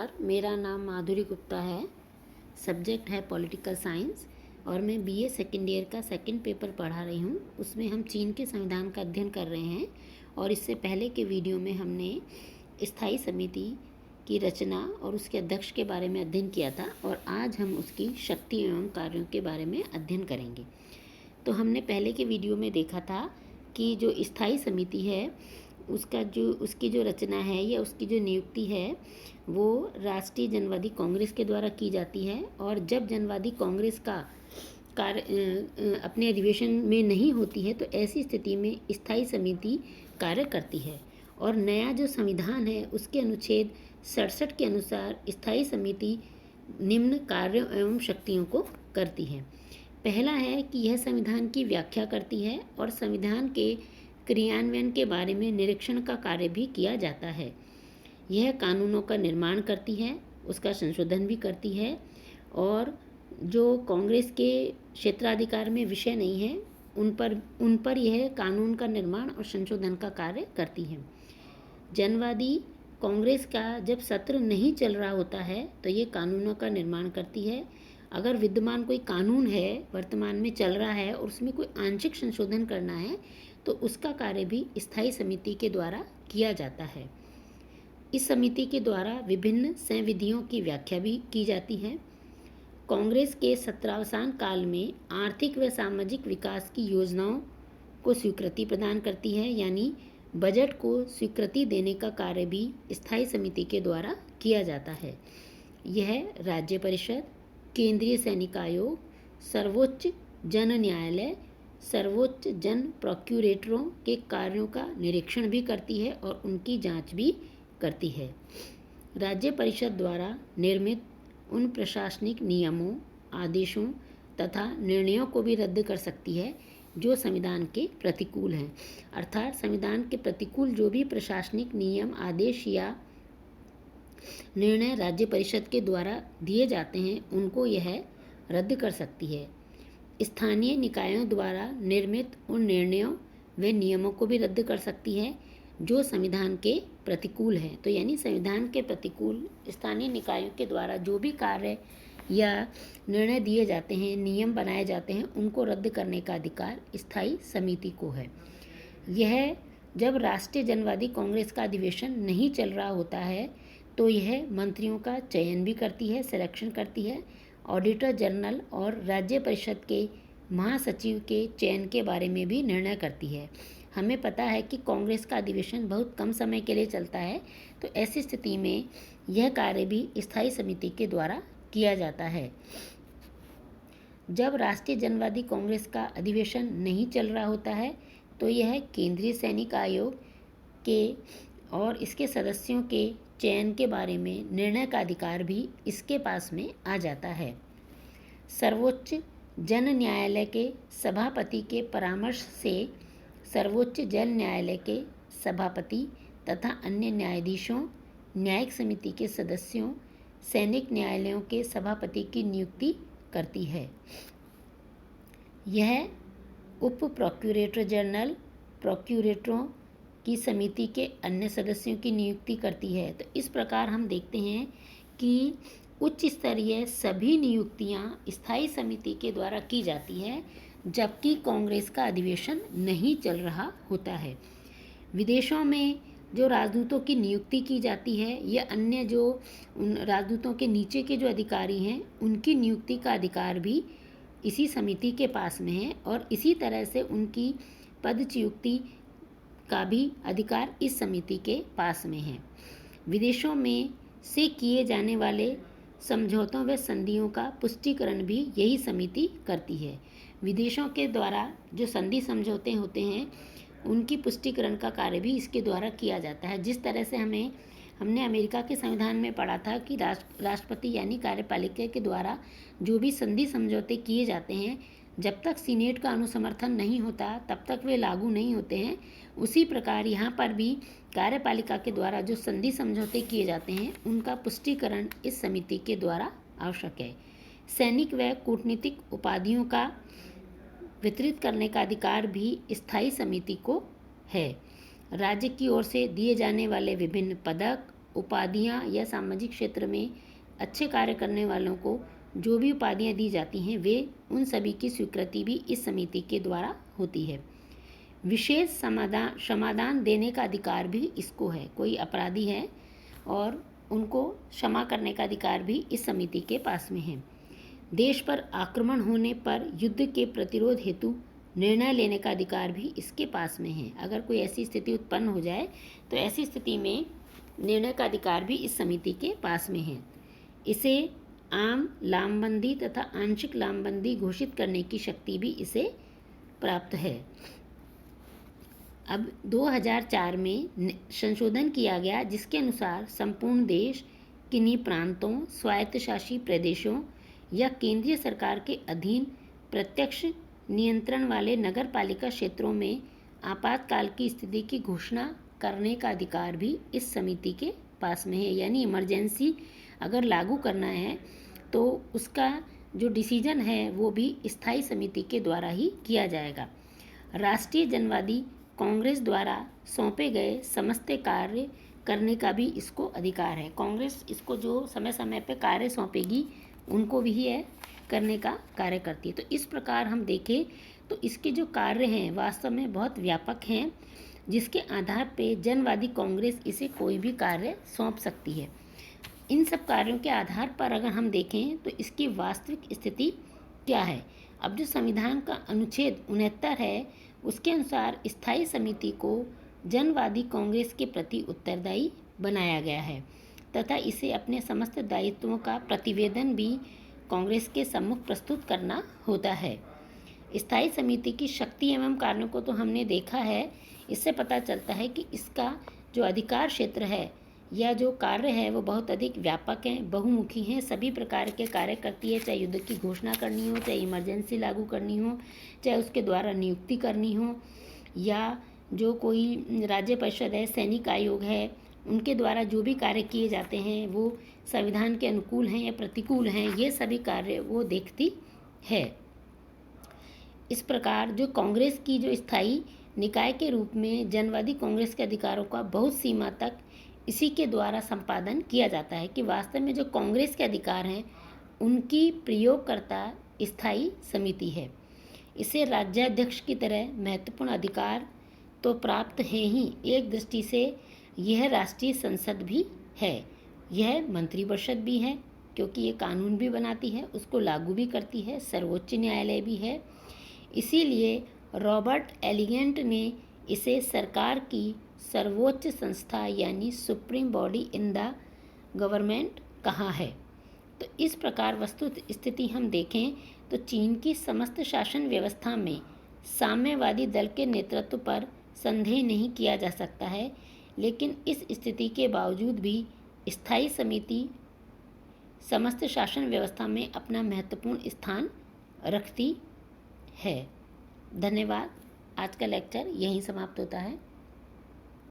नमस्कार, मेरा नाम माधुरी गुप्ता है। सब्जेक्ट है पॉलिटिकल साइंस और मैं बीए सेकेंड ईयर का सेकंड पेपर पढ़ा रही हूँ। उसमें हम चीन के संविधान का अध्ययन कर रहे हैं और इससे पहले के वीडियो में हमने स्थायी समिति की रचना और उसके अध्यक्ष के बारे में अध्ययन किया था और आज हम उसकी शक्ति एवं कार्यों के बारे में अध्ययन करेंगे। तो हमने पहले के वीडियो में देखा था कि जो स्थायी समिति है उसकी जो रचना है या उसकी जो नियुक्ति है वो राष्ट्रीय जनवादी कांग्रेस के द्वारा की जाती है। और जब जनवादी कांग्रेस का कार्य अपने अधिवेशन में नहीं होती है तो ऐसी स्थिति में स्थायी समिति कार्य करती है। और नया जो संविधान है उसके अनुच्छेद 67 के अनुसार स्थायी समिति निम्न कार्यों एवं शक्तियों को करती है। पहला है कि यह संविधान की व्याख्या करती है और संविधान के क्रियान्वयन के बारे में निरीक्षण का कार्य भी किया जाता है। यह कानूनों का निर्माण करती है, उसका संशोधन भी करती है और जो कांग्रेस के क्षेत्राधिकार में विषय नहीं है उन पर यह कानून का निर्माण और संशोधन का कार्य करती है। जनवादी कांग्रेस का जब सत्र नहीं चल रहा होता है तो ये कानूनों का निर्माण करती है। अगर विद्यमान कोई कानून है वर्तमान में चल रहा है और उसमें कोई आंशिक संशोधन करना है तो उसका कार्य भी स्थायी समिति के द्वारा किया जाता है। इस समिति के द्वारा विभिन्न संविधियों की व्याख्या भी की जाती है। कांग्रेस के सत्रावसान काल में आर्थिक व सामाजिक विकास की योजनाओं को स्वीकृति प्रदान करती है, यानी बजट को स्वीकृति देने का कार्य भी स्थायी समिति के द्वारा किया जाता है। यह राज्य परिषद, केंद्रीय सैनिक आयोग, सर्वोच्च जन न्यायालय, सर्वोच्च जन प्रोक्यूरेटरों के कार्यों का निरीक्षण भी करती है और उनकी जांच भी करती है। राज्य परिषद द्वारा निर्मित उन प्रशासनिक नियमों, आदेशों तथा निर्णयों को भी रद्द कर सकती है जो संविधान के प्रतिकूल हैं। अर्थात संविधान के प्रतिकूल जो भी प्रशासनिक नियम, आदेश या निर्णय राज्य परिषद के द्वारा दिए जाते हैं उनको यह रद्द कर सकती है। स्थानीय निकायों द्वारा निर्मित उन निर्णयों व नियमों को भी रद्द कर सकती है जो संविधान के प्रतिकूल हैं। तो यानी संविधान के प्रतिकूल स्थानीय निकायों के द्वारा जो भी कार्य या निर्णय दिए जाते हैं, नियम बनाए जाते हैं, उनको रद्द करने का अधिकार स्थायी समिति को है। यह जब राष्ट्रीय जनवादी कांग्रेस का अधिवेशन नहीं चल रहा होता है तो यह मंत्रियों का चयन भी करती है, सिलेक्शन करती है। ऑडिटर जनरल और राज्य परिषद के महासचिव के चयन के बारे में भी निर्णय करती है। हमें पता है कि कांग्रेस का अधिवेशन बहुत कम समय के लिए चलता है, तो ऐसी स्थिति में यह कार्य भी स्थायी समिति के द्वारा किया जाता है। जब राष्ट्रीय जनवादी कांग्रेस का अधिवेशन नहीं चल रहा होता है तो यह केंद्रीय सैनिक आयोग के और इसके सदस्यों के चयन के बारे में निर्णय का अधिकार भी इसके पास में आ जाता है। सर्वोच्च जन न्यायालय के सभापति के परामर्श से सर्वोच्च जन न्यायालय के सभापति तथा अन्य न्यायाधीशों, न्यायिक समिति के सदस्यों, सैनिक न्यायालयों के सभापति की नियुक्ति करती है। यह उप प्रोक्यूरेटर जनरल, प्रोक्यूरेटरों की समिति के अन्य सदस्यों की नियुक्ति करती है। तो इस प्रकार हम देखते हैं कि उच्च स्तरीय सभी नियुक्तियां स्थायी समिति के द्वारा की जाती है जबकि कांग्रेस का अधिवेशन नहीं चल रहा होता है। विदेशों में जो राजदूतों की नियुक्ति की जाती है या अन्य जो उन राजदूतों के नीचे के जो अधिकारी हैं उनकी नियुक्ति का अधिकार भी इसी समिति के पास में है और इसी तरह से उनकी पदच्युति का भी अधिकार इस समिति के पास में है। विदेशों में से किए जाने वाले समझौतों व संधियों का पुष्टिकरण भी यही समिति करती है। विदेशों के द्वारा जो संधि समझौते होते हैं उनकी पुष्टिकरण का कार्य भी इसके द्वारा किया जाता है। जिस तरह से हमने अमेरिका के संविधान में पढ़ा था कि राष्ट्रपति यानी कार्यपालिका के द्वारा जो भी संधि समझौते किए जाते हैं जब तक सीनेट का अनुसमर्थन नहीं होता तब तक वे लागू नहीं होते हैं, उसी प्रकार यहाँ पर भी कार्यपालिका के द्वारा जो संधि समझौते किए जाते हैं उनका पुष्टिकरण इस समिति के द्वारा आवश्यक है। सैनिक व कूटनीतिक उपाधियों का वितरित करने का अधिकार भी स्थायी समिति को है। राज्य की ओर से दिए जाने वाले विभिन्न पदक, उपाधियां या सामाजिक क्षेत्र में अच्छे कार्य करने वालों को जो भी उपाधियां दी जाती हैं वे उन सभी की स्वीकृति भी इस समिति के द्वारा होती है। विशेष समाधान देने का अधिकार भी इसको है। कोई अपराधी है और उनको क्षमा करने का अधिकार भी इस समिति के पास में है। देश पर आक्रमण होने पर युद्ध के प्रतिरोध हेतु निर्णय लेने का अधिकार भी इसके पास में है। अगर कोई ऐसी स्थिति उत्पन्न हो जाए तो ऐसी स्थिति में निर्णय का अधिकार भी इस समिति के पास में है। इसे आम लामबंदी तथा आंशिक लामबंदी घोषित करने की शक्ति भी इसे प्राप्त है। अब 2004 में संशोधन किया गया जिसके अनुसार संपूर्ण देश किन्हीं प्रांतों, स्वायत्तशासी प्रदेशों या केंद्रीय सरकार के अधीन प्रत्यक्ष नियंत्रण वाले नगर पालिका क्षेत्रों में आपातकाल की स्थिति की घोषणा करने का अधिकार भी इस समिति के पास में है। यानी इमरजेंसी अगर लागू करना है तो उसका जो डिसीजन है वो भी स्थायी समिति के द्वारा ही किया जाएगा। राष्ट्रीय जनवादी कांग्रेस द्वारा सौंपे गए समस्त कार्य करने का भी इसको अधिकार है। कांग्रेस इसको जो समय समय पे कार्य सौंपेगी उनको भी यह करने का कार्य करती है। तो इस प्रकार हम देखें तो इसके जो कार्य हैं वास्तव में बहुत व्यापक हैं, जिसके आधार पे जनवादी कांग्रेस इसे कोई भी कार्य सौंप सकती है। इन सब कार्यों के आधार पर अगर हम देखें तो इसकी वास्तविक स्थिति क्या है। अब जो संविधान का अनुच्छेद 69 है उसके अनुसार स्थायी समिति को जनवादी कांग्रेस के प्रति उत्तरदायी बनाया गया है तथा इसे अपने समस्त दायित्वों का प्रतिवेदन भी कांग्रेस के सम्मुख प्रस्तुत करना होता है। स्थायी समिति की शक्ति एवं कार्यों को तो हमने देखा है। इससे पता चलता है कि इसका जो अधिकार क्षेत्र है या जो कार्य है वो बहुत अधिक व्यापक हैं, बहुमुखी हैं, सभी प्रकार के कार्य करती है। चाहे युद्ध की घोषणा करनी हो, चाहे इमरजेंसी लागू करनी हो, चाहे उसके द्वारा नियुक्ति करनी हो, या जो कोई राज्य परिषद है, सैनिक आयोग है, उनके द्वारा जो भी कार्य किए जाते हैं वो संविधान के अनुकूल हैं या प्रतिकूल हैं, ये सभी कार्य वो देखती है। इस प्रकार जो कांग्रेस की जो स्थायी निकाय के रूप में जनवादी कांग्रेस के अधिकारों का बहुत सीमा तक इसी के द्वारा संपादन किया जाता है कि वास्तव में जो कांग्रेस के अधिकार हैं उनकी प्रयोगकर्ता स्थायी समिति है। इसे राज्याध्यक्ष की तरह महत्वपूर्ण अधिकार तो प्राप्त है ही, एक दृष्टि से यह राष्ट्रीय संसद भी है, यह मंत्रिपरिषद भी है क्योंकि ये कानून भी बनाती है, उसको लागू भी करती है, सर्वोच्च न्यायालय भी है। इसीलिए रॉबर्ट एलिगेंट ने इसे सरकार की सर्वोच्च संस्था यानी supreme body in the government कहा है। तो इस प्रकार वस्तुत स्थिति हम देखें तो चीन की समस्त शासन व्यवस्था में साम्यवादी दल के नेतृत्व पर संदेह नहीं किया जा सकता है, लेकिन इस स्थिति के बावजूद भी स्थायी समिति समस्त शासन व्यवस्था में अपना महत्वपूर्ण स्थान रखती है। धन्यवाद। आज का लेक्चर यहीं समाप्त होता है।